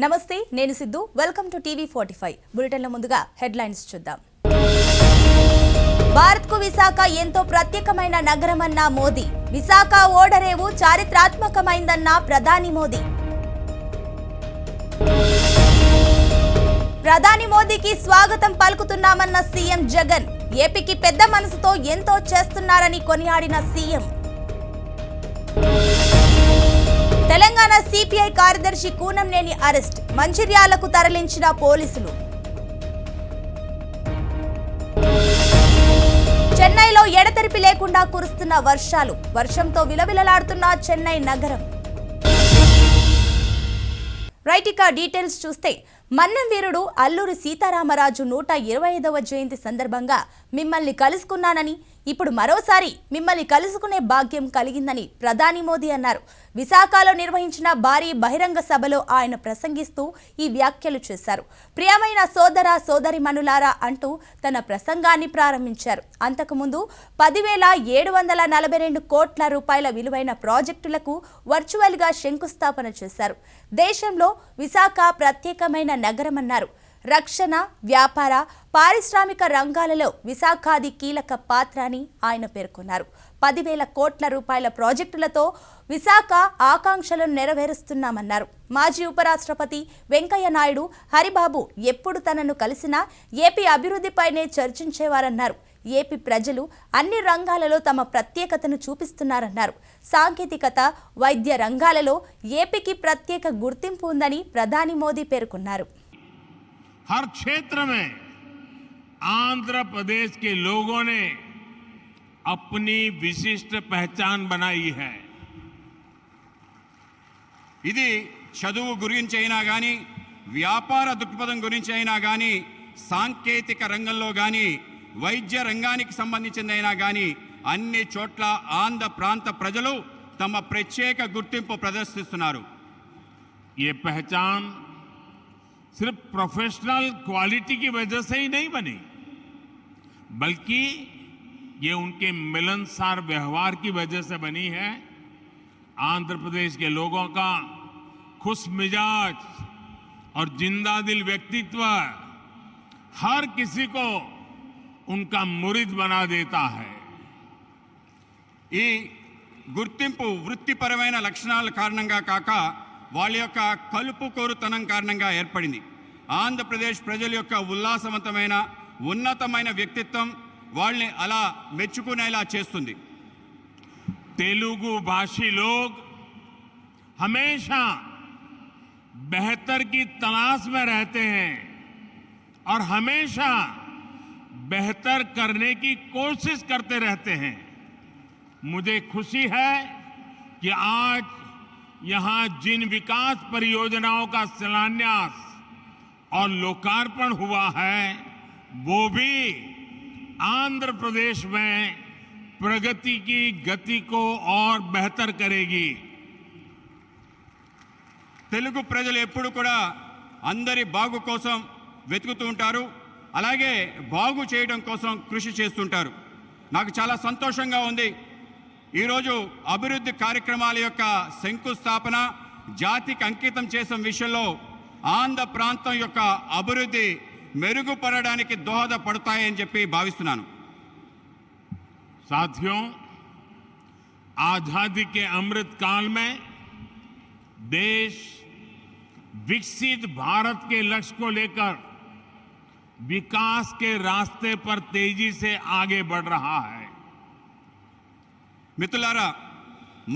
నమస్తే, నేను Siddhu. Welcome to TV 45. బులెటిన్ల ముందుగా హెడ్లైన్స్ చూద్దాం. భారత్కు విశాఖ ఎంతో ప్రత్యేకమైన నగరమన్న మోదీ. విశాఖ ఓడరేవు చారిత్రాత్మకమైందన్న ప్రధాని మోదీ. ప్రధాని మోదీకి స్వాగతం పలుకుతున్నామన్న సీఎం జగన్. ఏపీకి పెద్ద మనసుతో ఎంతో చేస్తున్నారని కొనియాడిన సీఎం. తెలంగాణ సిపిఐ కార్యదర్శి కూనంనేని అరెస్ట్. మంచిర్యాలకు తరలించిన పోలీసులు. చెన్నైలో ఎడతెరిపి లేకుండా కురుస్తున్న వర్షాలు. వర్షంతో విలవిలలాడుతున్న చెన్నై నగరం. రైట్, ఇక డీటెయిల్స్ చూస్తే, మన్నెం వీరుడు అల్లూరి సీతారామరాజు 125వ జయంతి సందర్భంగా మిమ్మల్ని కలుసుకున్నానని, ఇప్పుడు మరోసారి మిమ్మల్ని కలుసుకునే భాగ్యం కలిగిందని ప్రధాని మోదీ అన్నారు. విశాఖలో నిర్వహించిన భారీ బహిరంగ సభలో ఆయన ప్రసంగిస్తూ ఈ వ్యాఖ్యలు చేశారు. ప్రియమైన సోదర సోదరిమణులారా అంటూ తన ప్రసంగాన్ని ప్రారంభించారు. అంతకుముందు 10,742 కోట్ల రూపాయల విలువైన ప్రాజెక్టులకు వర్చువల్గా శంకుస్థాపన చేశారు. దేశంలో విశాఖ ప్రత్యేకమైన నగరమన్నారు. రక్షణ, వ్యాపార, పారిశ్రామిక రంగాలలో విశాఖది కీలక పాత్ర అని ఆయన పేర్కొన్నారు. 10,000 కోట్ల రూపాయల ప్రాజెక్టులతో విశాఖ ఆకాంక్షలను నెరవేరుస్తున్నామన్నారు. మాజీ ఉపరాష్ట్రపతి వెంకయ్య నాయుడు, హరిబాబు ఎప్పుడు తనను కలిసినా ఏపీ అభివృద్ధిపైనే చర్చించేవారన్నారు. ఏపీ ప్రజలు అన్ని రంగాలలో తమ ప్రత్యేకతను చూపిస్తున్నారన్నారు. సాంకేతికత, వైద్య రంగాలలో ఏపీకి ప్రత్యేక గుర్తింపు ఉందని ప్రధాని మోదీ పేర్కొన్నారు. हर क्षेत्र में आंध्र प्रदेश के लोगों ने अपनी विशिष्ट पहचान बनाई है. ఇది చదువు గురించి అయినా గాని, వ్యాపార దృక్పథం గురించి అయినా గాని, సాంకేతిక రంగంలో గాని, వైద్య రంగానికి సంబంధించిందైనా గాని అన్ని చోట్ల ఆంధ్ర ప్రాంత ప్రజలు తమ ప్రత్యేక గుర్తింపు ప్రదర్శిస్తున్నారు. ये पहचान सिर्फ प्रोफेशनल क्वालिटी की वजह से ही नहीं बनी, बल्कि ये उनके मिलनसार व्यवहार की वजह से बनी है. आंध्र प्रदेश के लोगों का खुश मिजाज और जिंदा दिल व्यक्तित्व हर किसी को उनका मुरीद बना देता है. ఈ గుర్తింపు వృత్తిపరమైన లక్షణాల కారణంగా కాక వాళ్ళ యొక్క కలుపుకోరుతనం కారణంగా ఏర్పడింది. ఆంధ్రప్రదేశ్ ప్రజల యొక్క ఉల్లాసవంతమైన ఉన్నతమైన వ్యక్తిత్వం వాళ్ళని అలా మెచ్చుకునేలా చేస్తుంది. तेलुगु भाषी लोग हमेशा बेहतर की तलाश में रहते हैं और हमेशा बेहतर करने की कोशिश करते रहते हैं. मुझे खुशी है कि आज यहाँ जिन विकास परियोजनाओं का शिलान्यास और लोकार्पण हुआ है वो भी आंध्र प्रदेश में प्रगति की गति को और बेहतर करेगी. తెలుగు ప్రజలు ఎప్పుడు కూడా అందరి బాగు కోసం వెతుకుతూ ఉంటారు, అలాగే బాగు చేయడం కోసం కృషి చేస్తుంటారు. నాకు చాలా సంతోషంగా ఉంది. ఈరోజు అభివృద్ధి కార్యక్రమాల యొక్క శంకుస్థాపన జాతికి అంకితం చేసిన విషయంలో ఆంధ్ర ప్రాంతం యొక్క అభివృద్ధి మెరుగుపడడానికి దోహదపడతాయని చెప్పి భావిస్తున్నాను. साथियों, आजादी के अमृत काल में देश विकसित भारत के लक्ष्य को लेकर विकास के रास्ते पर तेजी से आगे बढ़ रहा है. మిత్రులారా,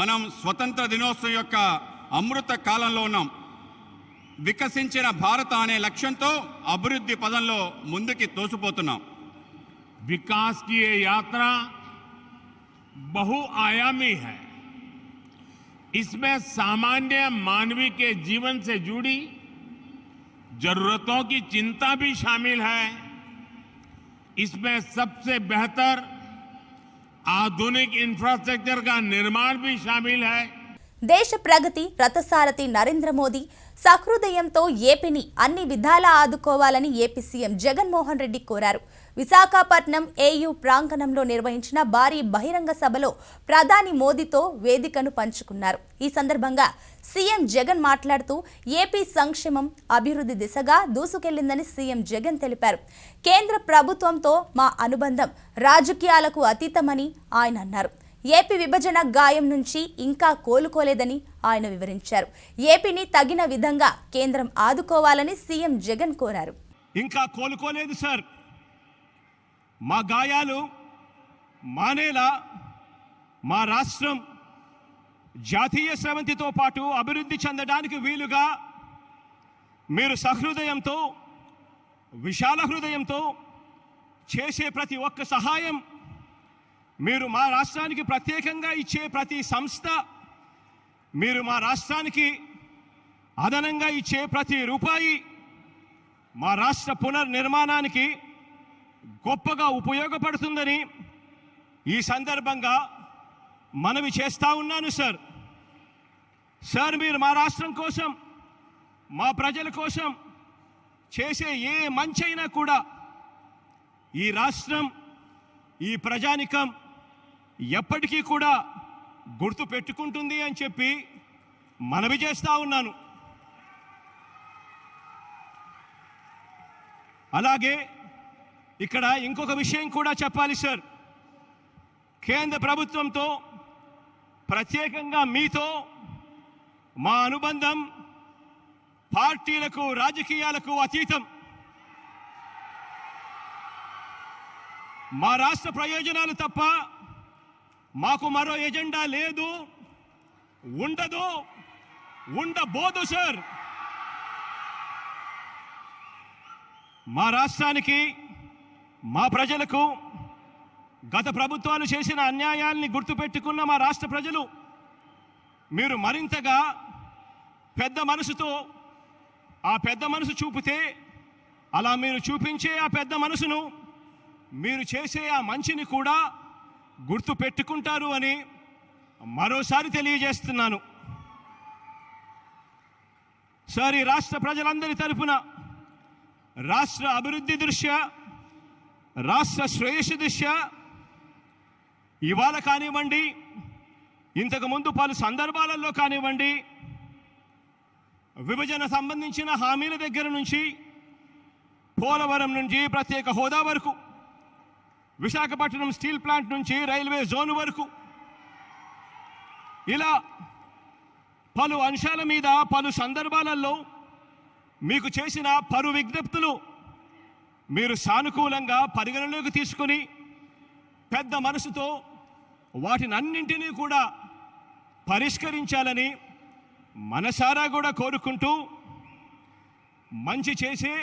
మనం స్వతంత్ర దినోత్సవం యొక్క అమృత కాలంలో ఉన్నాం. వికసించిన భారత అనే లక్ష్యంతో అభివృద్ధి పదంలో ముందుకి తోసిపోతున్నాం. विकास की ये यात्रा बहुआयामी है. इसमें सामान्य मानवीय के जीवन से जुड़ी जरूरतों की चिंता भी शामिल है. इसमें सबसे बेहतर आधुनिक इंफ्रास्ट्रक्चर का निर्माण भी शामिल है. దేశ ప్రగతి రథసారథి నరేంద్ర మోదీ సహృదయంతో ఏపీని అన్ని విధాలా ఆదుకోవాలని ఏపీ సీఎం జగన్మోహన్ రెడ్డి కోరారు. విశాఖపట్నం ఏయూ ప్రాంగణంలో నిర్వహించిన భారీ బహిరంగ సభలో ప్రధాని మోదీతో వేదికను పంచుకున్నారు. ఈ సందర్భంగా సీఎం జగన్ మాట్లాడుతూ ఏపీ సంక్షేమం అభివృద్ధి దిశగా దూసుకెళ్లిందని సీఎం జగన్ తెలిపారు. కేంద్ర ప్రభుత్వంతో మా అనుబంధం రాజకీయాలకు అతీతమని ఆయన అన్నారు. ఏపీ విభజన గాయం నుంచి ఇంకా కోలుకోలేదని ఆయన వివరించారు. ఏపీని తగిన విధంగా కేంద్రం ఆదుకోవాలని సీఎం జగన్ కోరారు. ఇంకా కోలుకోలేదు సార్. మా గాయాలు మానేలా మా రాష్ట్రం జాతీయ స్రవంతితో పాటు అభివృద్ధి చెందడానికి వీలుగా మీరు సహృదయంతో విశాల హృదయంతో చేసే ప్రతి ఒక్క సహాయం, మీరు మా రాష్ట్రానికి ప్రత్యేకంగా ఇచ్చే ప్రతి సంస్థ, మీరు మా రాష్ట్రానికి అదనంగా ఇచ్చే ప్రతి రూపాయి మా రాష్ట్ర పునర్నిర్మాణానికి గొప్పగా ఉపయోగపడుతుందని ఈ సందర్భంగా మనవి చేస్తూ ఉన్నాను సార్. మీరు మా రాష్ట్రం కోసం, మా ప్రజల కోసం చేసే ఏ మంచైనా కూడా ఈ రాష్ట్రం, ఈ ప్రజానికం ఎప్పటికీ కూడా గుర్తు పెట్టుకుంటుంది అని చెప్పి మనవి చేస్తూ ఉన్నాను. అలాగే ఇక్కడ ఇంకొక విషయం కూడా చెప్పాలి సార్. కేంద్ర ప్రభుత్వంతో ప్రత్యేకంగా మీతో మా అనుబంధం పార్టీలకు రాజకీయాలకు అతీతం. మా రాష్ట్ర ప్రయోజనాలు తప్ప మాకు మరో ఎజెండా లేదు, ఉండదు, ఉండబోదు సార్. మా రాష్ట్రానికి, మా ప్రజలకు గత ప్రభుత్వాలు చేసిన అన్యాయాల్ని గుర్తుపెట్టుకున్న మా రాష్ట్ర ప్రజలు మీరు మరింతగా పెద్ద మనసుతో ఆ పెద్ద మనసు చూపితే, అలా మీరు చూపించే ఆ పెద్ద మనసును, మీరు చేసే ఆ మంచిని కూడా గుర్తు పెట్టుకుంటారు అని మరోసారి తెలియజేస్తున్నాను సార్. ఈ రాష్ట్ర ప్రజలందరి తరఫున రాష్ట్ర అభివృద్ధి దృష్ట్యా, రాష్ట్ర శ్రేయస్సు దృష్ట్యా ఇవాళ కానివ్వండి, ఇంతకుముందు పలు సందర్భాలలో కానివ్వండి, విభజన సంబంధించిన హామీల దగ్గర నుంచి, పోలవరం నుంచి ప్రత్యేక హోదా వరకు, విశాఖపట్నం స్టీల్ ప్లాంట్ నుంచి రైల్వే జోన్ వరకు, ఇలా పలు అంశాల మీద పలు సందర్భాలలో మీకు చేసిన పలు విజ్ఞప్తులు మీరు సానుకూలంగా పరిగణలోకి తీసుకుని పెద్ద మనసుతో వాటినన్నింటినీ కూడా పరిష్కరించాలని మనసారా కూడా కోరుకుంటూ, మంచి చేసే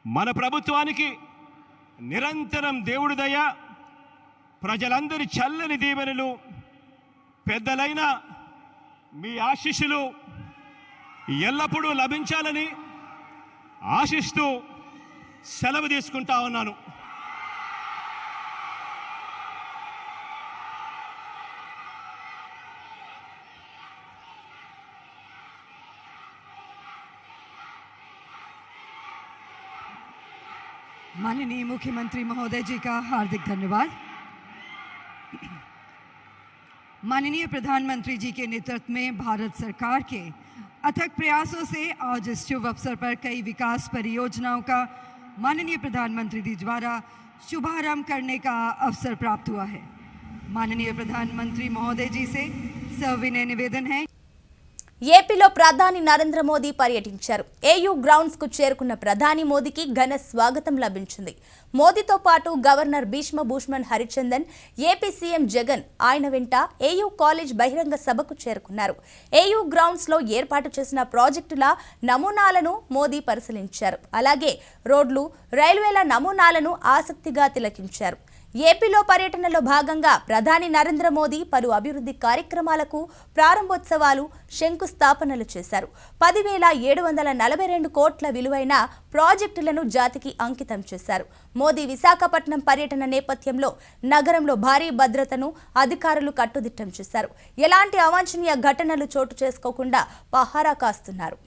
మన ప్రభుత్వానికి నిరంతరం దేవుడి దయ, ప్రజలందరి చల్లని దీవెనలు, పెద్దలైన మీ ఆశీస్సులు ఎల్లప్పుడూ లభించాలని ఆశిస్తూ సెలవు తీసుకుంటా ఉన్నాను. माननीय मुख्यमंत्री महोदय जी का हार्दिक धन्यवाद। माननीय प्रधानमंत्री जी के नेतृत्व में भारत सरकार के अथक प्रयासों से आज इस शुभ अवसर पर कई विकास परियोजनाओं का माननीय प्रधानमंत्री जी द्वारा शुभारंभ करने का अवसर प्राप्त हुआ है। माननीय प्रधानमंत्री महोदय जी से सविनय निवेदन है। ఏపీలో ప్రధాని నరేంద్ర మోదీ పర్యటించారు. ఏయూ గ్రౌండ్స్ కు చేరుకున్న ప్రధాని మోదీకి ఘన స్వాగతం లభించింది. మోదీతో పాటు governor Bhishma Bhushan Harichandan, AP CM Jagan ఆయన వెంట ఏయూ కాలేజ్ బహిరంగ సభకు చేరుకున్నారు. ఏయూ గ్రౌండ్స్ లో ఏర్పాటు చేసిన ప్రాజెక్టుల నమూనాలను మోదీ పరిశీలించారు. అలాగే రోడ్లు, రైల్వేల నమూనాలను ఆసక్తిగా తిలకించారు. ఏపీలో పర్యటనలో భాగంగా ప్రధాని నరేంద్ర మోదీ పలు అభివృద్ధి కార్యక్రమాలకు ప్రారంభోత్సవాలు, శంకుస్థాపనలు చేశారు. 10,742 కోట్ల విలువైన ప్రాజెక్టులను జాతికి అంకితం చేశారు. మోదీ విశాఖపట్నం పర్యటన నేపథ్యంలో నగరంలో భారీ భద్రతను అధికారులు కట్టుదిట్టం చేశారు. ఎలాంటి అవాంఛనీయ ఘటనలు చోటు చేసుకోకుండా పహారా కాస్తున్నారు.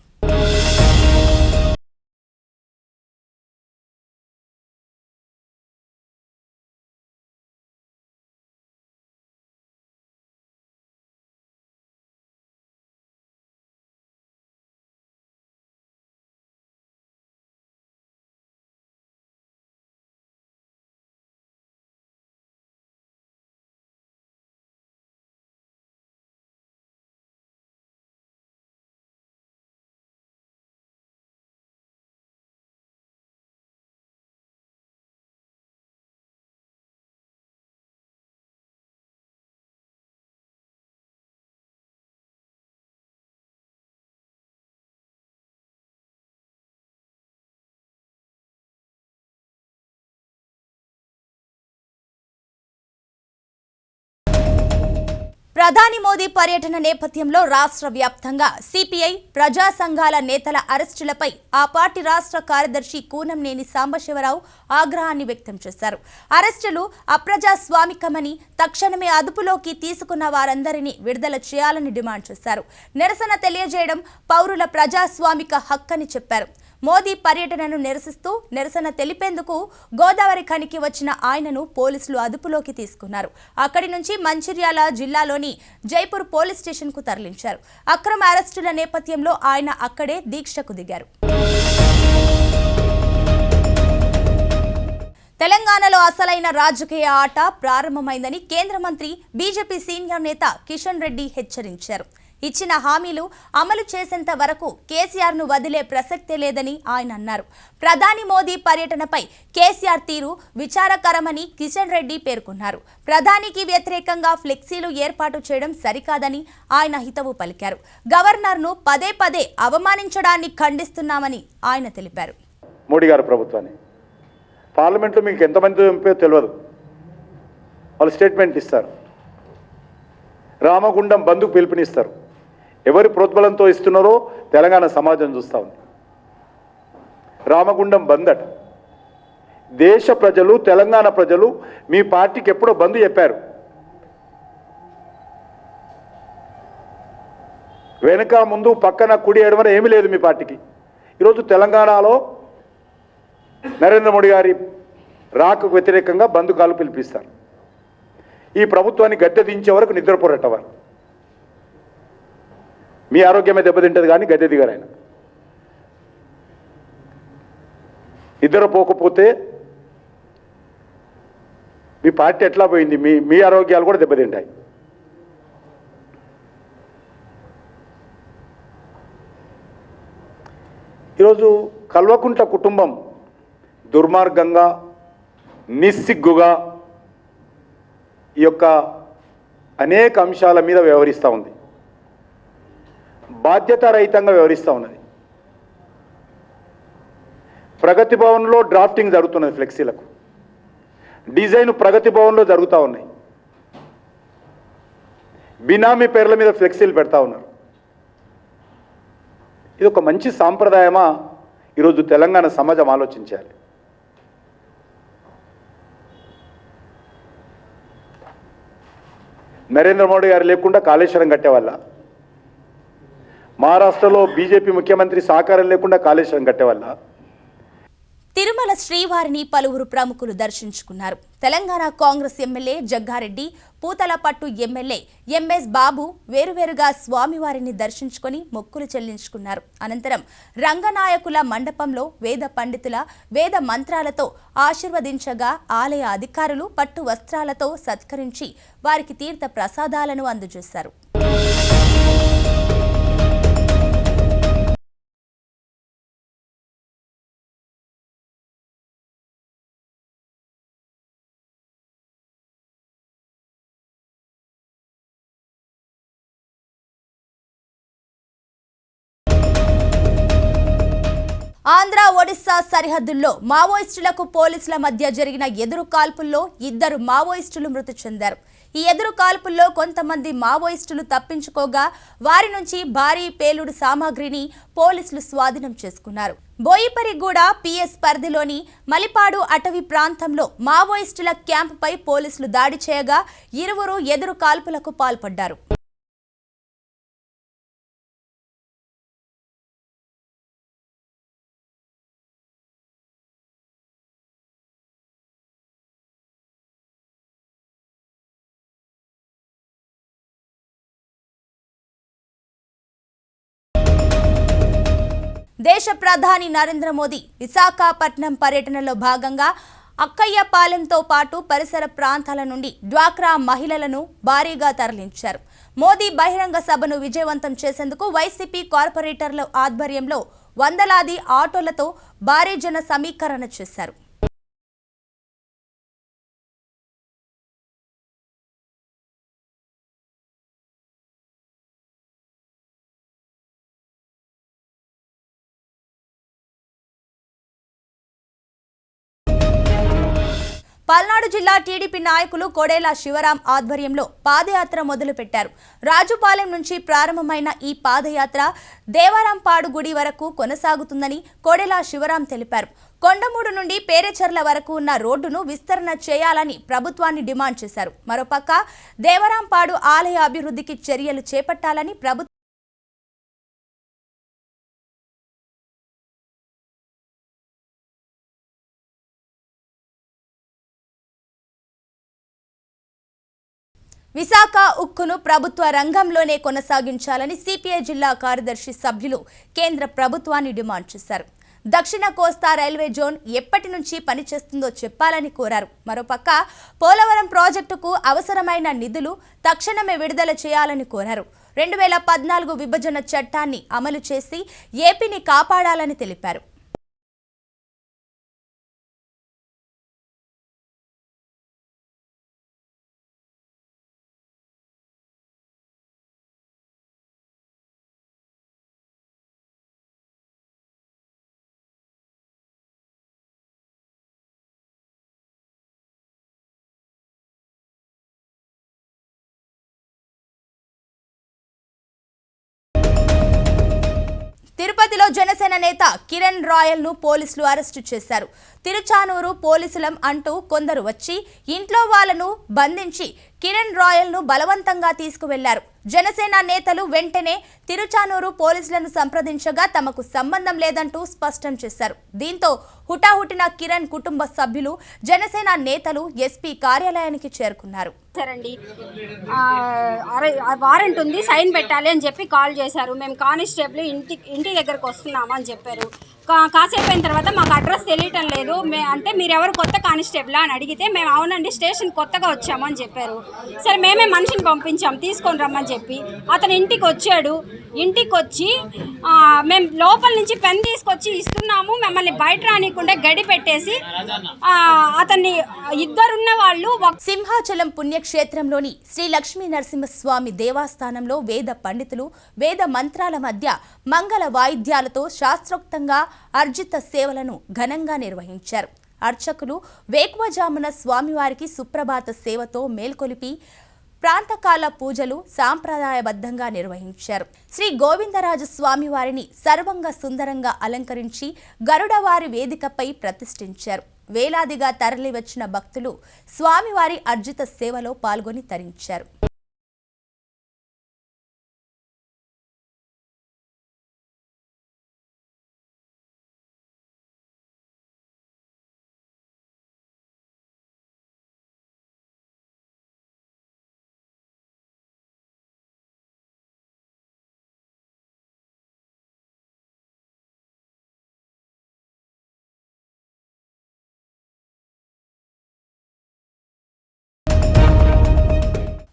ప్రధాని మోదీ పర్యటన నేపథ్యంలో రాష్ట్ర వ్యాప్తంగా సిపిఐ ప్రజా సంఘాల నేతల అరెస్టులపై ఆ పార్టీ రాష్ట్ర కార్యదర్శి కూనంనేని సాంబశివరావు ఆగ్రహాన్ని వ్యక్తం చేశారు. అరెస్టులు అప్రజాస్వామికమని, తక్షణమే అదుపులోకి తీసుకున్న వారందరినీ విడుదల చేయాలని డిమాండ్ చేశారు. నిరసన తెలియజేయడం పౌరుల ప్రజాస్వామిక హక్కని చెప్పారు. మోదీ పర్యటనను నిరసిస్తూ నిరసన తెలిపేందుకు గోదావరి ఖనికి వచ్చిన ఆయనను పోలీసులు అదుపులోకి తీసుకున్నారు. అక్కడి నుంచి మంచిర్యాల జిల్లాలోని జైపూర్ పోలీస్ స్టేషన్కు తరలించారు. అక్రమ అరెస్టుల నేపథ్యంలో ఆయన అక్కడే దీక్షకు దిగారు. తెలంగాణలో అసలైన రాజకీయ ఆట ప్రారంభమైందని కేంద్ర మంత్రి బీజేపీ సీనియర్ నేత కిషన్ రెడ్డి హెచ్చరించారు. ఇచ్చిన హామీలు అమలు చేసేంత వరకు కేసీఆర్ను వదిలే ప్రసక్తే లేదని ఆయన అన్నారు. ప్రధాని మోదీ పర్యటనపై కేసీఆర్ తీరు విచారకరమని కిషన్ రెడ్డి పేర్కొన్నారు. ప్రధానికి వ్యతిరేకంగా ఫ్లెక్సీలు ఏర్పాటు చేయడం సరికాదని ఆయన హితవు పలికారు. గవర్నర్ను పదే పదే అవమానించడాన్ని ఖండిస్తున్నామని ఆయన తెలిపారు. మోడీ గారి ప్రభుత్వాన్ని పార్లమెంట్లో మీకు ఎంతమంది చంపారో తెలియదు. వాళ్ళు స్టేట్మెంట్ ఇస్తారు, రామగుండం బంద్కు పిలుపునిస్తారు. ఎవరి ప్రోద్బలంతో ఇస్తున్నారో తెలంగాణ సమాజం చూస్తూ ఉంది. రామగుండం బంద్ అట. దేశ ప్రజలు, తెలంగాణ ప్రజలు మీ పార్టీకి ఎప్పుడో బంద్ చెప్పారు. వెనక ముందు పక్కన కుడి ఎడమన ఏమీ లేదు మీ పార్టీకి. ఈరోజు తెలంగాణలో నరేంద్ర మోడీ గారి రాకకు వ్యతిరేకంగా బంద్ కాలు పిలిపిస్తారు. ఈ ప్రభుత్వాన్ని గద్దె దించే వరకు నిద్రపోరటవారు. మీ ఆరోగ్యమే దెబ్బతింటది కానీ గద్దె దిగారు ఆయన. నిద్రపోకపోతే మీ పార్టీ ఎట్లా పోయింది, మీ ఆరోగ్యాలు కూడా దెబ్బతింటాయి. ఈరోజు కల్వకుంట్ల కుటుంబం దుర్మార్గంగా, నిస్సిగ్గుగా ఈ యొక్క అనేక అంశాల మీద వ్యవహరిస్తూ ఉంది. బాధ్యతారహితంగా వ్యవహరిస్తూ ఉన్నది. ప్రగతి భవన్లో డ్రాఫ్టింగ్ జరుగుతున్నది. ఫ్లెక్సీలకు డిజైన్ ప్రగతి భవన్లో జరుగుతూ ఉన్నాయి. బినామీ పేర్ల మీద ఫ్లెక్సీలు పెడతా ఉన్నారు. ఇది ఒక మంచి సాంప్రదాయమా? ఈరోజు తెలంగాణ సమాజం ఆలోచించాలి. నరేంద్ర మోడీ గారు లేకుండా కాళేశ్వరం కట్టేవాళ్ళ? మహారాష్ట్రలో బీజేపీ ముఖ్యమంత్రి సహకారం లేకుండా కాళేశ్వరం కట్టేవాళ్ళ? తిరుమల శ్రీవారిని పలువురు ప్రముఖులు దర్శించుకున్నారు. Telangana Congress MLA Jaggareddy, Puthalapattu MLA MS Babu వేరువేరుగా స్వామివారిని దర్శించుకొని మొక్కులు చెల్లించుకున్నారు. అనంతరం రంగనాయకుల మండపంలో వేద పండితుల వేద మంత్రాలతో ఆశీర్వదించగా ఆలయ అధికారులు పట్టు వస్త్రాలతో సత్కరించి వారికి తీర్థ ప్రసాదాలను అందజేశారు. ఆంధ్ర ఒడిశా సరిహద్దుల్లో మావోయిస్టులకు పోలీసుల మధ్య జరిగిన ఎదురు కాల్పుల్లో 2 మావోయిస్టులు మృతి చెందారు. ఈ ఎదురు కాల్పుల్లో కొంతమంది మావోయిస్టులు తప్పించుకోగా వారి నుంచి భారీ పేలుడు సామాగ్రిని పోలీసులు స్వాధీనం చేసుకున్నారు. బోయిపరిగూడ పిఎస్ పరిధిలోని మలిపాడు అటవీ ప్రాంతంలో మావోయిస్టుల క్యాంపుపై పోలీసులు దాడి చేయగా 2 ఎదురు కాల్పులకు పాల్పడ్డారు. దేశ ప్రధాని నరేంద్ర మోదీ విశాఖపట్నం పర్యటనలో భాగంగా అక్కయ్యపాలెంతో పాటు పరిసర ప్రాంతాల నుండి డ్వాక్రా మహిళలను భారీగా తరలించారు. మోదీ బహిరంగ సభను విజయవంతం చేసేందుకు వైసీపీ కార్పొరేటర్ల ఆధ్వర్యంలో వందలాది ఆటోలతో భారీ జన సమీకరణ చేశారు. పల్నాడు జిల్లా టీడీపీ నాయకులు కోడెల శివరాం ఆధ్వర్యంలో పాదయాత్ర మొదలుపెట్టారు. రాజుపాలెం నుంచి ప్రారంభమైన ఈ పాదయాత్ర దేవరాంపాడు గుడి వరకు కొనసాగుతుందని కోడెల శివరాం తెలిపారు. కొండమూడు నుండి పేరేచర్ల వరకు ఉన్న రోడ్డును విస్తరణ చేయాలని ప్రభుత్వాన్ని డిమాండ్ చేశారు. మరోపక్క దేవరాంపాడు ఆలయ అభివృద్ధికి చర్యలు చేపట్టాలని ప్రభుత్వం విశాఖ ఉక్కును ప్రభుత్వ రంగంలోనే కొనసాగించాలని సిపిఐ జిల్లా కార్యదర్శి సభ్యులు కేంద్ర ప్రభుత్వాన్ని డిమాండ్ చేశారు. దక్షిణ కోస్తా రైల్వే జోన్ ఎప్పటి నుంచి పనిచేస్తుందో చెప్పాలని కోరారు. మరోపక్క పోలవరం ప్రాజెక్టుకు అవసరమైన నిధులు తక్షణమే విడుదల చేయాలని కోరారు. 2014 విభజన చట్టాన్ని అమలు చేసి ఏపీని కాపాడాలని తెలిపారు. తిరుపతిలో జనసేన నేత కిరణ్ రాయల్ ను పోలీసులు అరెస్టు చేశారు. తిరుచానూరు పోలీసులం అంటూ కొందరు వచ్చి ఇంట్లో వాళ్లను బంధించి కిరణ్ రాయల్ ను బలవంతంగా తీసుకువెళ్లారు. జనసేన నేతలు వెంటనే తిరుచానూరు పోలీసులను సంప్రదించగా తమకు సంబంధం లేదంటూ స్పష్టం చేశారు. దీంతో హుటాహుటిన కిరణ్ కుటుంబ సభ్యులు జనసేన నేతలు ఎస్పీ కార్యాలయానికి చేరుకున్నారు. వారెంట్ ఉంది, సైన్ పెట్టాలి అని చెప్పి కాల్ చేశారు. మేము కానిస్టేబుల్ ఇంటి దగ్గరకు వస్తున్నామని చెప్పారు. కాసేపు అయిన తర్వాత మాకు అడ్రస్ తెలియటం లేదు అంటే మీరు ఎవరు కొత్త కానిస్టేబుల్ అని అడిగితే మేము అవునండి స్టేషన్ కొత్తగా వచ్చామని చెప్పారు. సరే మేమే మనిషిని పంపించాం తీసుకొని రమ్మని చెప్పి అతను ఇంటికి వచ్చాడు. ఇంటికి వచ్చి మేము లోపల నుంచి పెన్ తీసుకొచ్చి ఇస్తున్నాము, మిమ్మల్ని బయట రానికుండా గడి పెట్టేసి అతన్ని ఇద్దరున్న వాళ్ళు సింహాచలం పుణ్యక్షేత్రంలోని శ్రీ లక్ష్మీ నరసింహస్వామి దేవస్థానంలో వేద పండితులు వేద మంత్రాల మధ్య మంగళ వాయిద్యాలతో శాస్త్రోక్తంగా అర్జిత సేవలను ఘనంగా నిర్వహించారు. అర్చకులు వేకువజామున స్వామివారికి సుప్రభాత సేవతో మేల్కొలిపి ప్రాంతకాల పూజలు సాంప్రదాయబద్ధంగా నిర్వహించారు. శ్రీ గోవిందరాజు స్వామివారిని సర్వంగా సుందరంగా అలంకరించి గరుడవారి వేదికపై ప్రతిష్ఠించారు. వేలాదిగా తరలివచ్చిన భక్తులు స్వామివారి అర్జిత సేవలో పాల్గొని తరించారు.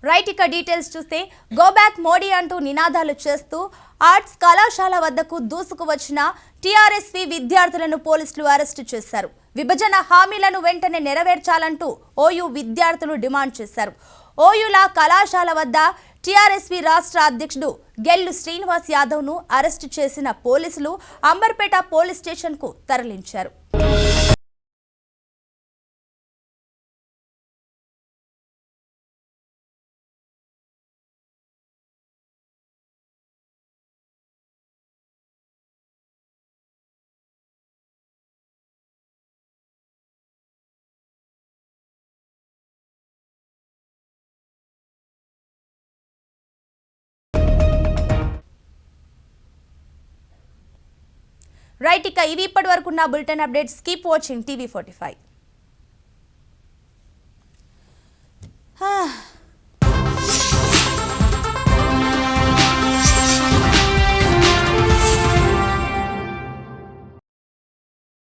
రైట్, ఇక డీటెయిల్స్ చూస్తే గో బ్యాక్ మోడీ అంటూ నినాదాలు చేస్తూ ఆర్ట్స్ కళాశాల వద్దకు దూసుకు వచ్చిన టీఆర్ఎస్వి విద్యార్థులను పోలీసులు అరెస్టు చేశారు. విభజన హామీలను వెంటనే నెరవేర్చాలంటూ ఓయూ విద్యార్థులు డిమాండ్ చేశారు. ఓయూల కళాశాల వద్ద టీఆర్ఎస్వి రాష్ట్ర అధ్యక్షుడు గెల్లు శ్రీనివాస్ యాదవ్ ను అరెస్టు చేసిన పోలీసులు అంబర్పేట పోలీస్ స్టేషన్ కు తరలించారు. రైట్, ఇక ఇవి ఇప్పటి వరకు ఉన్న bulletin updates. Keep watching TV45.